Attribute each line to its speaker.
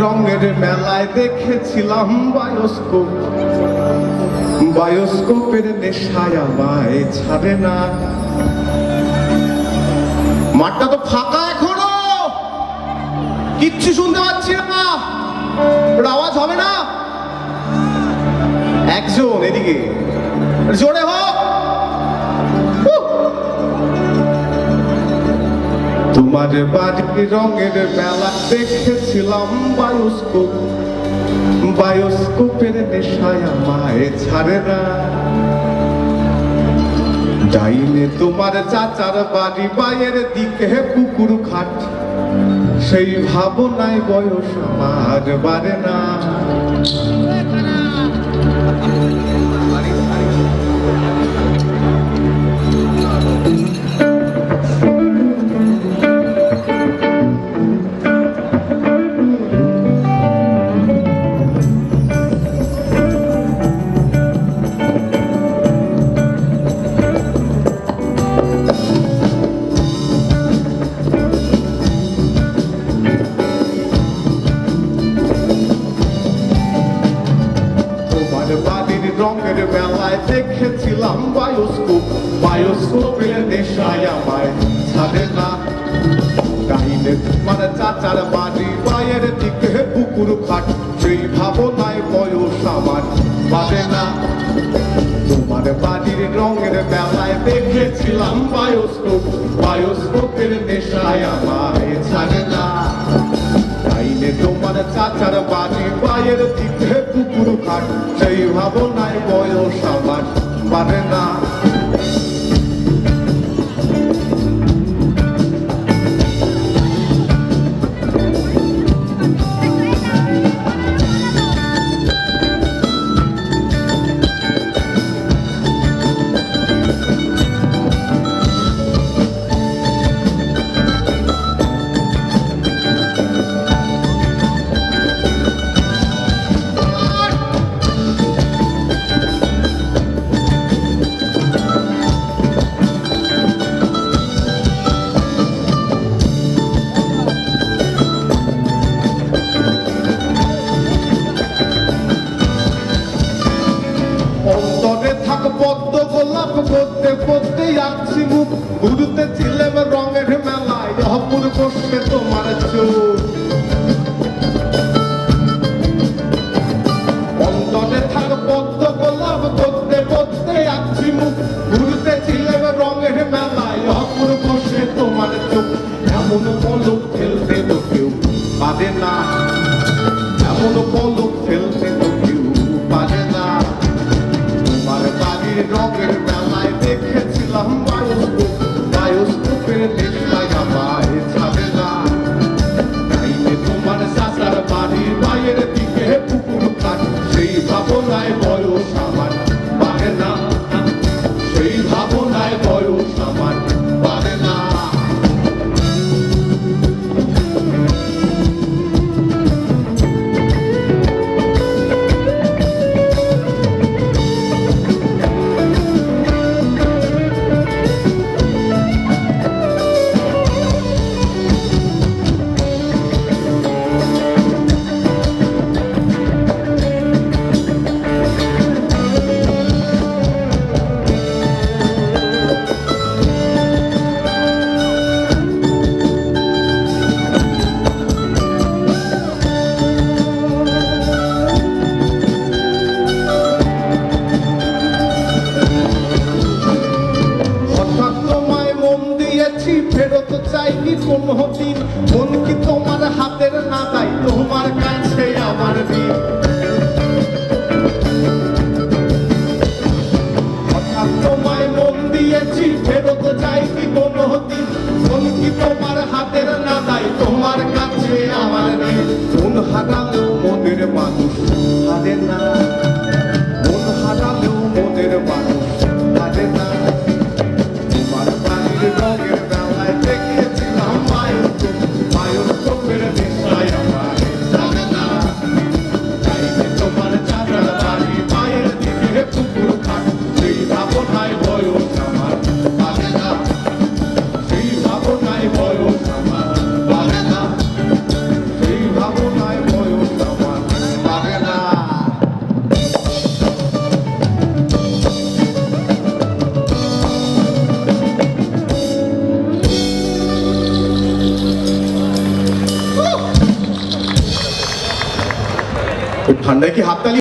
Speaker 1: রঙের মেলায় দেখেছিলাম বায়োস্কোপ, বায়োস্কোপের নেশায় আমায় ছাড়ে না। মাঠটা তো ফাঁকা এখনো, কিচ্ছু শুনতে পাচ্ছি না, আওয়াজ হবে না। একজন এদিকে জোরে হোক। তোমার বাড়ির রঙের মেলা দেখেছিলাম বায়োস্কোপ, বায়োস্কোপের নেশায় আমায় ছাড়ে না। ডাইনে তোমার চাচার বাড়ি, বাইয়ের দিকে পুকুর ঘাট, সেই ভাবনায় বয়স আমার বাড়ে না। রঙের মেলায় দেখেছিলাম বায়োস্কোপ, বায়োস্কোপের নেশায় আমায় ছাড়ে না। ডাইনে তোমার চাচার বাড়ি, বাইয়ের দিকে পুকুর ঘাট, সেই ভাবনায় বয়স আমার বাড়ে না। তোমার বাড়ির রঙের মেলায় দেখেছিলাম বায়োস্কোপ, বায়োস্কোপের নেশায় আমায় ছাড়ে না। ডাইনে তোমার চাচার বাড়ি, বাইয়ের দিকে পুকুর ঘাট, সেই ভাবনায় বয়স আমার বাড়ে না। অন্তরে থাক পদ্ম গোলাপ, করতে করতে যাচ্ছি মুখ, ঘুরতে ছিলাম রঙের মেলায়, অপূর্ব সে তোমার চোখ। অন্তরে থাক পদ্ম গোলাপ, করতে করতে যাচ্ছি মুখ, ঘুরতে ছিলাম রঙের মেলায়, অপূর্ব সে তোমার চোখ। এমন পলক ফেলতে তো কেউ পারে না, এমন পলক ফেলতে তো কেউ পারে না। তোমার বাড়ির রঙের মেলায় দেখেছিলাম বায়োস্কোপ, বায়োস্কোপের নেশায় আমায় ছাড়ে না। ডাইনে তোমার চাচার বাড়ি, বাইয়ের দিকে পুকুর ঘাট, সেই ভাবনায় বয়স আমার বাড়ে না, সেই ভাবনায় বয়স আমার বাড়ে না। ফেরত চাইনি কোনো দিন, মন কি তোমার হাতের না তাই তোমার কাছে আমার দিন। হঠাৎ তোমায় মন দিয়েছি, ফেরত চাইনি কোনো দিন, মন কি তোমার হাতের না তাই তোমার কাছে আমার দিন। মন হারালেও মনের মানুষ হারে না, মন হারালেও মনের মানুষ হারে না। তোমার বাড়ির রঙের মেলায় দেখেছিলাম বায়োস্কোপ, বায়োস্কোপের নেশায় আমায় ছাড়ে না। ডাইনে তোমার চাচার বাড়ি, বাইয়ের দিকে পুকুর ঘাট, সেই ভাবনায় বয়স আমার বাড়ে না, সেই ভাবনায় বয়স আমার বাড়ে না, সেই ভাবনায় বয়স ঠান্ডায় কি হাততালি